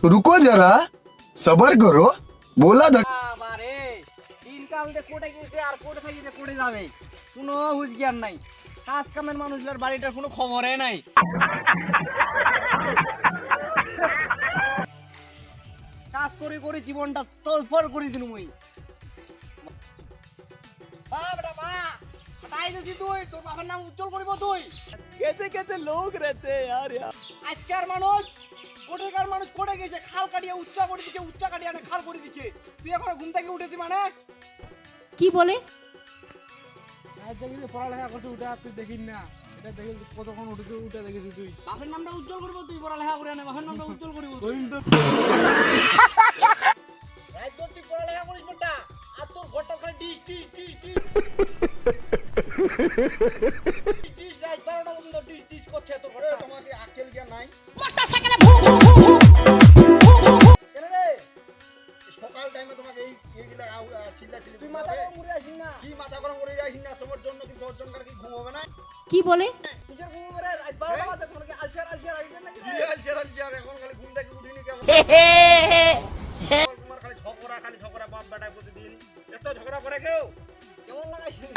रुको जरा सबर करो बोला বাবারে দিনকাল যে কোটে গেছে আর কোটে থেকে যে কোটে যাবে কোনো হুঁশ জ্ঞান নাই। কাজ কামের মানুষদের বাড়িটার কোনো খবরই নাই। কাজ করে করে জীবনটা তলফর করে দিন মুই। বাবা মা হটাই দিছি তুই, তোর বাবার নাম উজ্জ্বল করিব তুই। कैसे कैसे लोग रहते हैं यार यार। আজকের মানুষ কোটেকার মানুষ কোটে গেছে, খাল কাটিয়ে উচ্চা করে দিচ্ছে, উচ্চা কাটিয়ে না খাল করে দিচ্ছে। তুই এখন ঘুম থেকে উঠেছি মানে কি বলে? দেখি পড়ালেখা করছে উঠে তুই দেখিস না, এটা দেখি কতক্ষণ উঠেছে উঠে দেখেছি তুই। বাপের নামটা উজ্জ্বল করবো, তুই পড়ালেখা করে না বাপের নামটা উজ্জ্বল করবো। রাতভর তুই পড়ালেখা করিস বেটা, আর তোর ঘরটা খালি ডিস ডিস ডিস ডিস ডিস রাত 12টা পর্যন্ত ডিস ডিস করছে তোর ঘরটা। তোমাকে আক্কেল জ্ঞান নাই? কেন রে সকাল টাইমে তোমাকে এইগুলা চিল্লা চিল্লি তুই মাথা গরম করে আসিস না? কি মাথা গরম করে আসিস না? তোমার জন্য কি 10 জনকার কি ঘুম হবে না? কি বলে? কিসের ঘুম রে? রাত 12টা বাজে, তোমার কি আলসার আলসার আইছেন নাকি রে? আর এখন খালি ঘুম থেকে উঠিনি কেমন? তোমার খালি ঝগড়া বাপ বেটায় প্রতিদিন। এত ঝগড়া করে কেউ? কেমন লাগাইছিস?